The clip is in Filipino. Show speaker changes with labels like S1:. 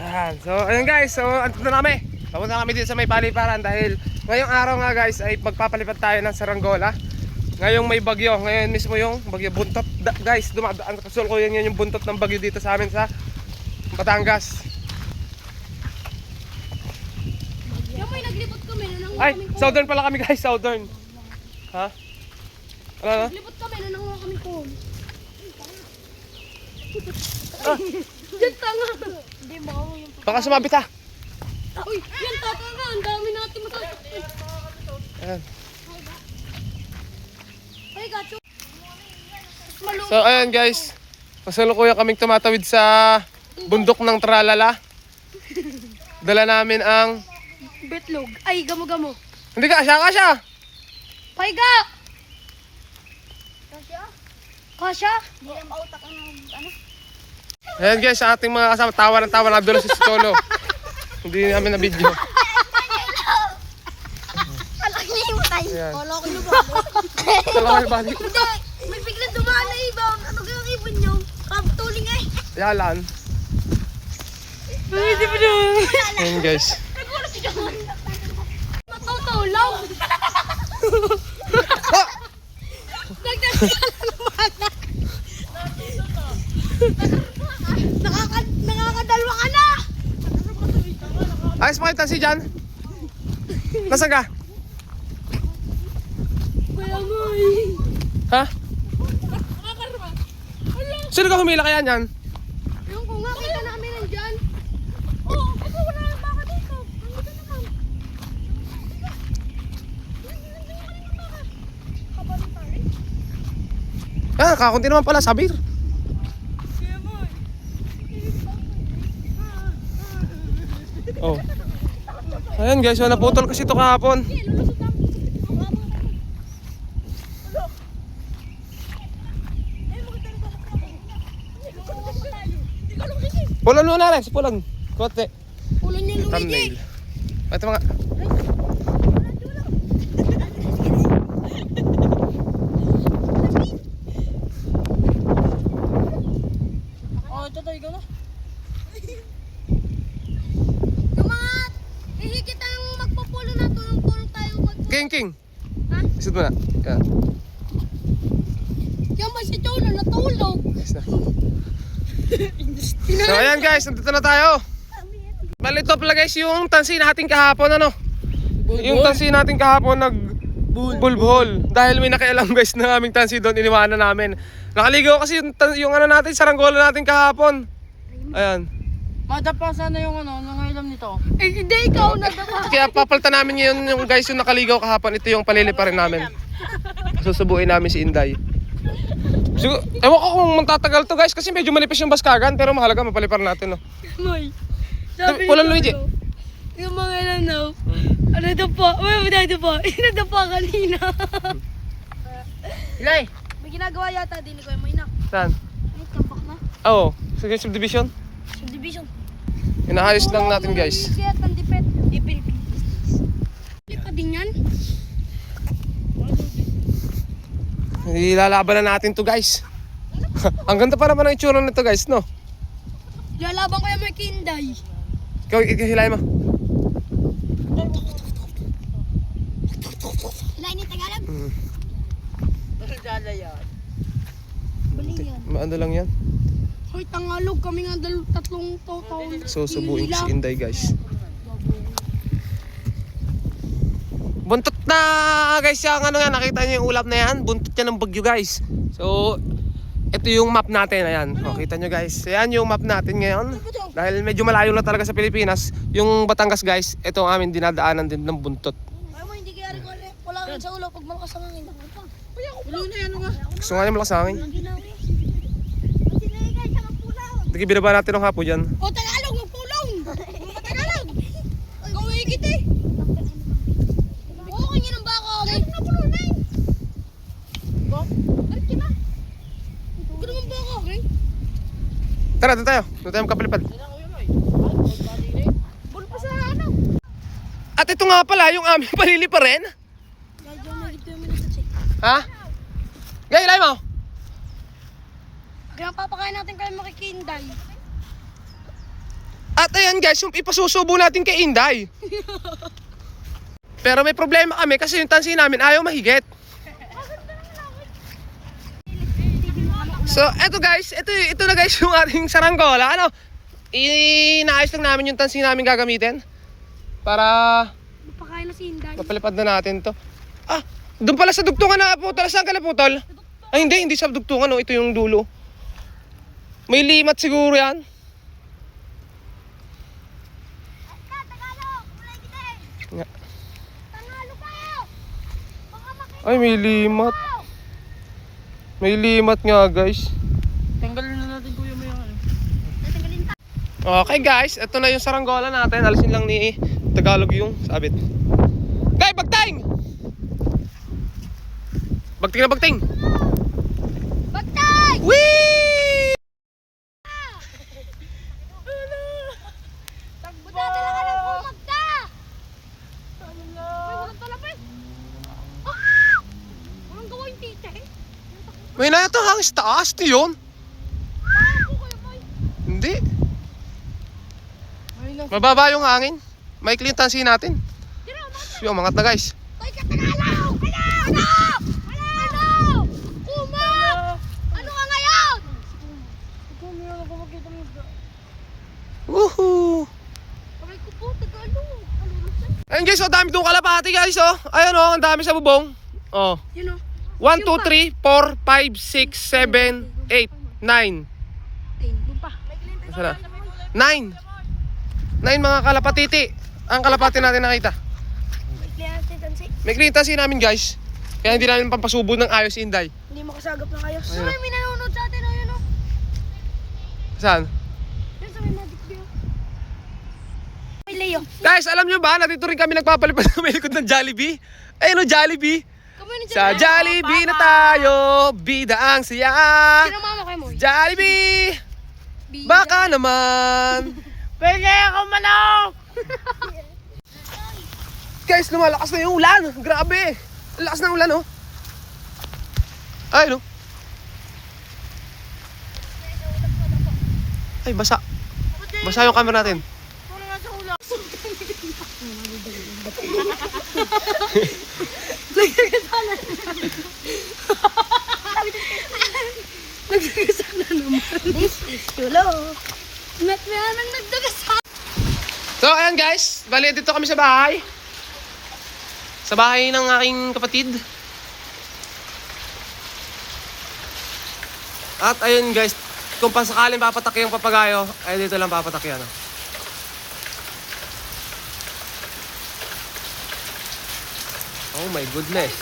S1: Ayan. So, ayun guys. So, andito na kami. Papunta kami dito sa may paliparan dahil ngayong araw nga guys ay magpapalipad tayo ng saranggola. Ngayong may bagyo. Ngayon mismo yung bagyo buntot. Guys, dumadaan. Kasulkuyan yun yung buntot ng bagyo dito sa amin sa Batangas.
S2: Yung may naglibot kami, nananguha
S1: Ay,
S2: kami ko.
S1: southern pala kami guys. Southern. Ha? Ano na?
S2: Naglibot kami, nananguha kami ko.
S1: Ah,
S2: Diyan tanga. Hindi mo yung...
S1: baka sumabit ha.
S2: Uy, yan tatanga. Ang dami natin matatapos.
S1: Ayan.
S2: Ay, gacho.
S1: So ayan guys, kasalukuyan kaming tumatawid sa bundok ng Tralala. Dala namin ang...
S2: Betlog. Ay, gamo-gamo.
S1: Hindi ka, kasya!
S2: Paiga! Kasya? Hindi lang mautak ang ano?
S1: Ayan guys, sa ating mga kasama, tawa ng tawa na dulo si Tolo. Hindi namin na video.
S2: Alak niya yung tayo.
S1: Ayan.
S2: Alak niyo ba?
S1: Tala kayo balik.
S2: Hindi, may biglang dumaan na ibon. Ano kayong ibon nyo? Kaptuling eh.
S1: Yalan.
S2: Hindi pa doon.
S1: Ayan guys.
S2: Nagulat si John. Matutulaw.
S1: Ah!
S2: Nakakadalwa ka na!
S1: Ayos mo kayo tansi dyan? Nasaan ka?
S2: Kuya mo eh.
S1: Ha?
S2: Nakakarma.
S1: Sino ka humila kaya niyan?
S2: Yung ko nga, kita namin nandyan. Oo, ako wala lang baka dito. Nandito naman.
S1: Ah, kakunti naman pala, sabir.
S2: Kuya mo eh.
S1: Oh. Ayan guys, so naputol kasi ito kahapon.
S2: Lulusot lang.
S1: Pulan muna rin, si Pulan. Kote.
S2: Ulo niya Luigi.
S1: Thumbnail. Ito mga...
S2: Oh, ito tayo ka na. Yung mga hihigit ang magpupulo na tulong-tulong tayo magpulo.
S1: King, King.
S2: Ha?
S1: Isit mo na. Yan.
S2: Yung ba si Cholo natulog?
S1: Ayos na. So ayan guys, nandito na tayo. Bali ito pala guys yung tansi natin kahapon ano. Yung tansi natin kahapon bulbul. Dahil may nakialam guys ng aming tansi doon, iniwanan namin. Nakaligaw kasi yung ano natin, saranggola natin kahapon. Ayan.
S3: Madapasan na yung ano, nangailam nito.
S2: Eh, hindi ikaw nadapa.
S1: Kaya papalitan namin ngayon yung guys yung nakaligaw kahapon. Ito yung paliliparin namin. Susubuin namin si Inday. Siguro, ewan ko kung magtatagal to guys kasi medyo manipis yung baskagan pero mahalaga mapaliparan natin no.
S2: May.
S1: Pulan Luigi.
S2: Yung mga nanaw. Ano ito po? Uy, ito po. Ito po kanina.
S3: Ilay!
S2: May ginagawa yata din ko yung may nak.
S1: Saan?
S2: Ay, tambak na.
S1: Oo, sige subdivision.
S2: Subdivision.
S1: Inaayos lang natin guys.
S2: Kaya tandipet. Ipil. Lipa din yan.
S1: Ilalaban na natin to guys. Ang ganda pa naman ang itsura nito guys no.
S2: Lalaban ko yung may kinday.
S1: Ikaw hilahin mo.
S2: Hilay ni Tagalog.
S3: Dala yan.
S2: Bali yan.
S1: Maano lang yan.
S2: Hoy, Tagalog. Kami nga tatlong taon.
S1: Susubuin ko si Inday guys. Buntot na guys yung ano nga, nakita niyo yung ulap na yan. Buntot yan ng bagyo guys. So ito yung map natin, ayan. O, kita nyo guys. Ayan yung map natin ngayon. Dahil medyo malayo na talaga sa Pilipinas. Yung Batangas guys, ito ang aming dinadaanan din ng buntot.
S2: Ay mo, hindi kaya rin wala rin sa ulo pag malakas ang hangin.
S3: Ulo na yan nga.
S1: Gusto nga niya malakas ang hangin.
S2: Ginawi. Sinigay siya magpulaw.
S1: Hindi binaba natin ng hapo dyan.
S2: O, Tagalog, magpulong! Mga Tagalog! Gawigit eh! Oo, kanya ng bako. Ay, napulo na eh! Ay, kina? Gano'n ang bako, okay?
S1: Tara, doon tayo. Doon tayo magkapalipad.
S2: Bulpa sa ano?
S1: At ito nga pala, yung aming palili pa rin.
S2: Medyo nagito yung minasatsi.
S1: Ha? Gay, ilay mo.
S2: Kaya papakain natin kayo makikinday.
S1: At ayan guys, yung ipasusubo natin kay Inday. Pero may problema kami kasi yung tansi namin ayaw mahigit. So, eto guys, ito na guys yung ating saranggola. Ano? Inaayos lang namin yung tansi namin gagamitin para
S2: Mapakain na si Inday.
S1: mapalipad na natin to. Ah, doon pala sa dugtungan na putol. Saan ka na putol? Ay hindi sa dugtungan. Oh. Ito yung dulo. May limat siguro yan.
S2: Tagalog! Kulay kita eh!
S1: Nga.
S2: Tangalo kayo! Baka makita
S1: Ay, may limat. May limat nga guys.
S3: Tanggalin na natin kuya mo yung ano.
S2: Tatanggalin ta.
S1: Okay guys, ito na yung saranggola natin. Alisin lang ni Tagalog yung sabit. Guys, bagting! Bagting na bagting!
S2: Bagtay!
S1: Whee!
S2: Buta talaga ng kumagta! May walang talapin! Ah! Walang gawa yung tita eh.
S1: May natahang sa taas ni yun.
S2: Bakit po kayo boy?
S1: Hindi.
S3: Ayun na.
S1: Mababa yung hangin. Maikli yung tansi natin.
S2: Tira, mga
S1: Yung umangat na guys.
S2: Hoy, Tagalog! Ano? Kumag! Ano ka ngayon?
S3: Ikaw meron ako makita mo.
S1: Woohoo!
S2: Aray ko po, Tagalog. Ano na?
S1: Ayun guys, oh, dami doon kalapati guys oh. Ayun oh, ang dami sa bubong. Oh.
S2: Yun o.
S1: 1, 2, 3, 4, 5, 6, 7, 8, 9.
S2: Doon pa.
S1: Saan na? 9. 9 mga kalapatiti. Ang kalapati natin nakita.
S2: May kliyente tansi.
S1: May kliyente namin guys. Kaya hindi namin pampasubo ng ayos si Inday.
S2: Hindi makasagap na kayo.
S1: Ayun.
S2: Ay, may nanonood sa atin. Ayun o.
S1: Saan?
S2: Yun sa may magic view. May Leo.
S1: Guys, alam nyo ba? Natito rin kami nagpapalipad sa may likod ng Jollibee. Ayun o, Jollibee.
S2: Kami na
S1: Sa Jollibee na tayo. Bida ang saya.
S2: Sinamama kayo mo.
S1: Jollibee. Baka naman.
S3: Pwede ako manok!
S1: Guys, lumalakas na yung ulan. Grabe. Ang lakas ng ulan, oh. Ay, no. Ay, basa. Basa yung camera natin.
S3: Ano nga sa ulo?
S2: Nagdagasak na naman. This is Chulo. May nang nagdagasak.
S1: So, ayan guys. Bali, dito kami sa bahay. Sa bahay ng aking kapatid. At ayun guys, kung pasakaling papatak yung papagayo, ay dito lang papatak yan. Oh. Oh my goodness.